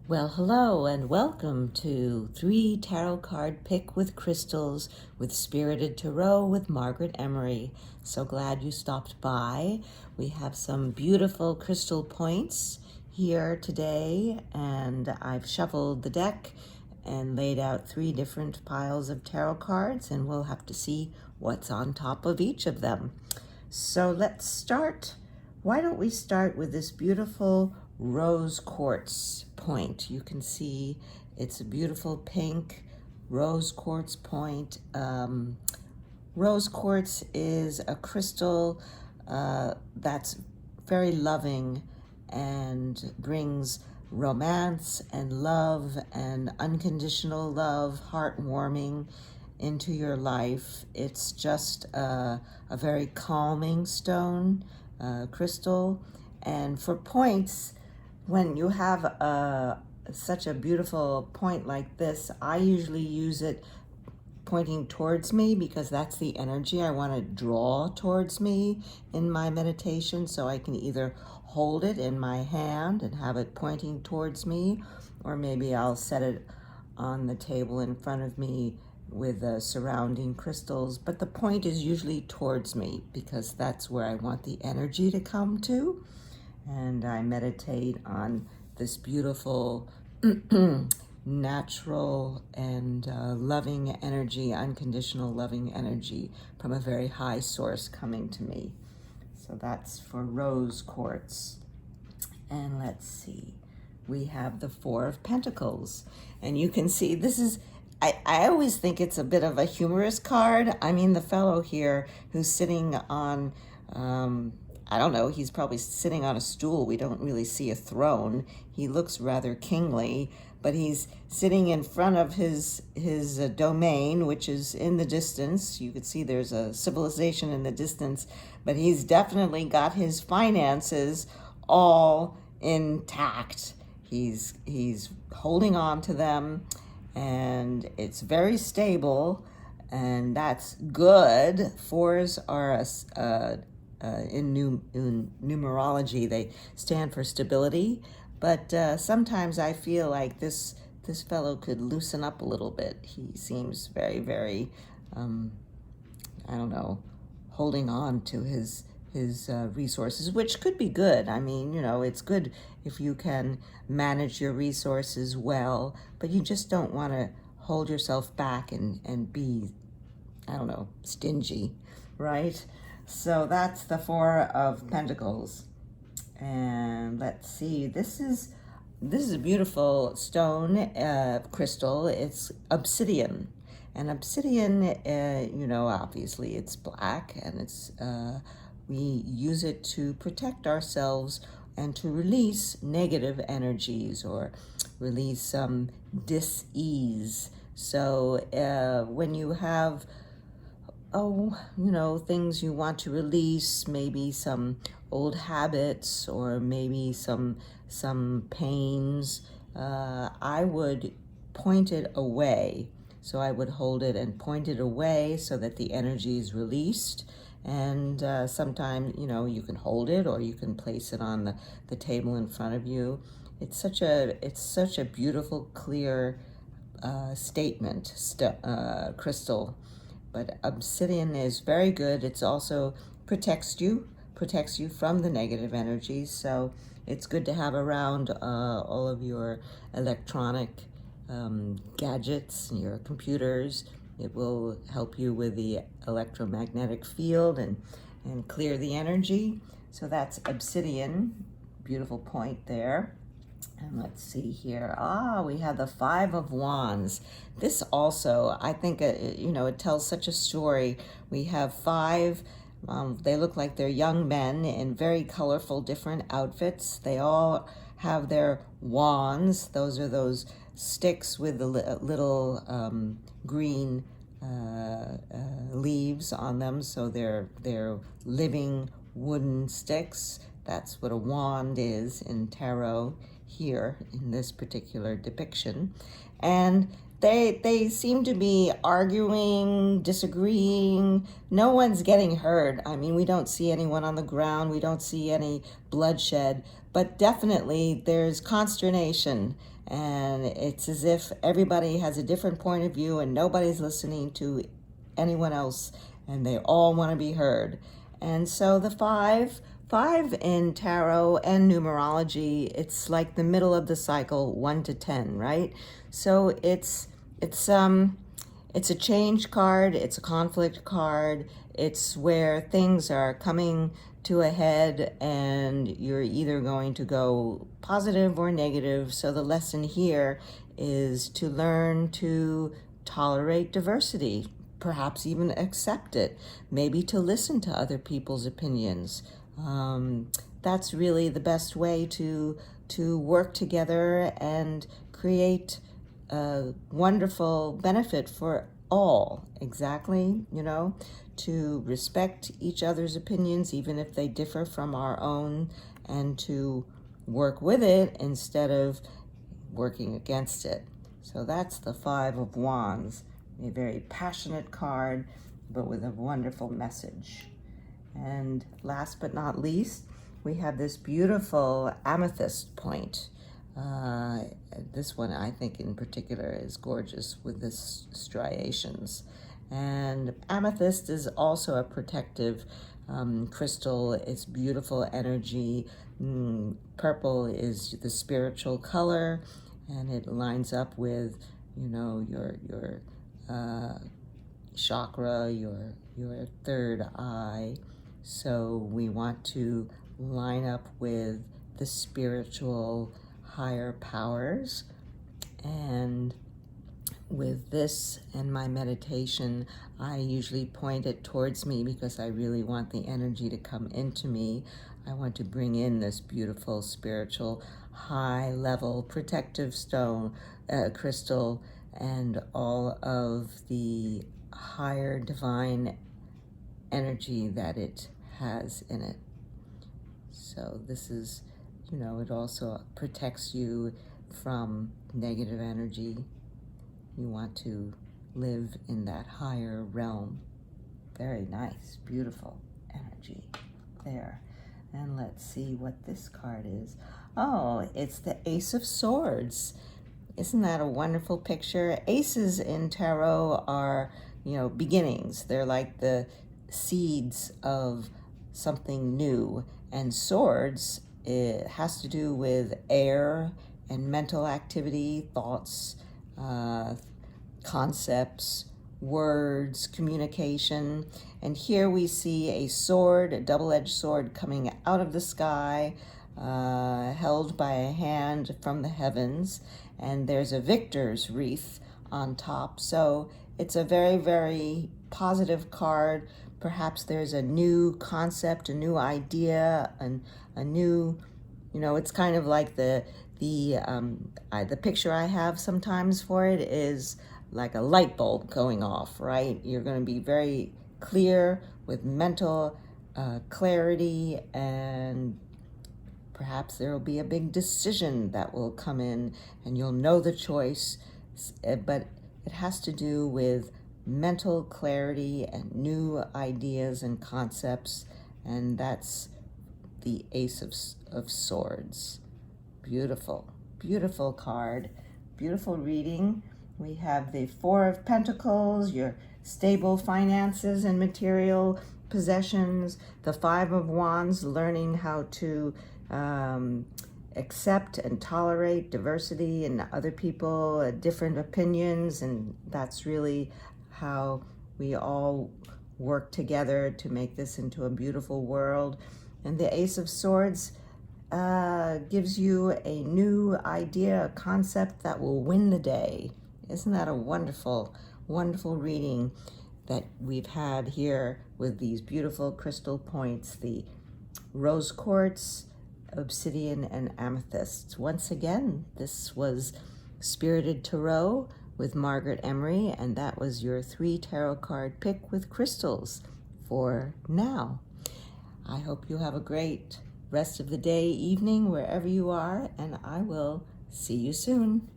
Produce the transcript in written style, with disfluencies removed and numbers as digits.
Well, hello and welcome to 3 Tarot Card Pick with Crystals with Spirited Tarot with Margaret Emery. So glad you stopped by. We have some beautiful crystal points here today, and I've shuffled the deck and laid out 3 different piles of tarot cards, and we'll have to see what's on top of each of them. So let's start. Why don't we start with this beautiful rose quartz point? You can see it's a beautiful pink rose quartz point. Rose quartz is a crystal that's very loving and brings romance and love and unconditional love, heartwarming into your life. It's just a very calming stone, crystal. And for points, when you have such a beautiful point like this, I usually use it pointing towards me because that's the energy I want to draw towards me in my meditation. So I can either hold it in my hand and have it pointing towards me, or maybe I'll set it on the table in front of me with surrounding crystals. But the point is usually towards me because that's where I want the energy to come to. And I meditate on this beautiful natural and loving energy, unconditional loving energy from a very high source coming to me. So that's for rose quartz. And let's see, we have the Four of Pentacles. And you can see this is, I always think it's a bit of a humorous card. I mean, the fellow here who's sitting on, I don't know, he's probably sitting on a stool. We don't really see a throne. He looks rather kingly, but he's sitting in front of his domain, which is in the distance. You could see there's a civilization in the distance, but he's definitely got his finances all intact. He's holding on to them, and it's very stable, and that's good. Fours are in numerology, they stand for stability, but sometimes I feel like this fellow could loosen up a little bit. He seems very, I don't know, holding on to his resources, which could be good. I mean, you know, it's good if you can manage your resources well, but you just don't want to hold yourself back and be, I don't know, stingy, right? So that's the Four of Pentacles. And let's see, this is a beautiful stone, crystal. It's obsidian. And obsidian, you know, obviously it's black, and it's we use it to protect ourselves and to release negative energies or release some dis-ease. So when you have, you know, things you want to release, maybe some old habits or maybe some pains, I would point it away. So I would hold it and point it away so that the energy is released. And sometimes, you know, you can hold it or you can place it on the table in front of you. It's such a beautiful, clear statement, crystal. But obsidian is very good. It's also protects you from the negative energies. So it's good to have around all of your electronic gadgets, your computers. It will help you with the electromagnetic field and clear the energy. So that's obsidian, beautiful point there. And let's see here. We have the Five of Wands. This also, I think, you know, it tells such a story. We have five, they look like they're young men in very colorful different outfits. They all have their wands. Those are those sticks with the little green leaves on them. So they're living wooden sticks. That's what a wand is in tarot. here in this particular depiction. And they seem to be arguing, disagreeing. No one's getting hurt. I mean, we don't see anyone on the ground. We don't see any bloodshed, but definitely there's consternation. And it's as if everybody has a different point of view and nobody's listening to anyone else, and they all want to be heard. And so the five in tarot and numerology, it's like the middle of the cycle, 1 to 10, right? So it's a change card, it's a conflict card, it's where things are coming to a head and you're either going to go positive or negative. So the lesson here is to learn to tolerate diversity, perhaps even accept it, maybe to listen to other people's opinions. That's really the best way to work together and create a wonderful benefit for all. Exactly, to respect each other's opinions, even if they differ from our own, and to work with it instead of working against it. So that's the Five of Wands, a very passionate card, but with a wonderful message. And last but not least, we have this beautiful amethyst point. This one, I think in particular, is gorgeous with the striations. And amethyst is also a protective crystal. It's beautiful energy. Purple is the spiritual color, and it lines up with, your chakra, your third eye. So we want to line up with the spiritual higher powers. And with this and my meditation, I usually point it towards me because I really want the energy to come into me. I want to bring in this beautiful spiritual high level protective stone, crystal, and all of the higher divine energy that it has in it. So this is, it also protects you from negative energy. You want to live in that higher realm. Very nice, beautiful energy there. And let's see what this card is. Oh, it's the Ace of Swords. Isn't that a wonderful picture? Aces in tarot are, beginnings. They're like the seeds of something new. And swords, it has to do with air and mental activity, thoughts, concepts, words, communication. And here we see a sword, a double-edged sword coming out of the sky, held by a hand from the heavens. And there's a victor's wreath on top. So it's a very, very positive card. Perhaps there's a new concept, a new idea, and a new, it's kind of like the picture I have sometimes for it is like a light bulb going off, right? You're going to be very clear with mental clarity, and perhaps there will be a big decision that will come in and you'll know the choice, but it has to do with mental clarity and new ideas and concepts, and that's the Ace of Swords. Beautiful, beautiful card, beautiful reading. We have the Four of Pentacles, your stable finances and material possessions, the Five of Wands, learning how to accept and tolerate diversity and other people, different opinions, and that's really how we all work together to make this into a beautiful world. And the Ace of Swords gives you a new idea, a concept that will win the day. Isn't that a wonderful, wonderful reading that we've had here with these beautiful crystal points, the rose quartz, obsidian, and amethyst. Once again, this was Spirited Tarot with Margaret Emery, and that was your 3 tarot card pick with crystals for now. I hope you have a great rest of the day, evening, wherever you are, and I will see you soon.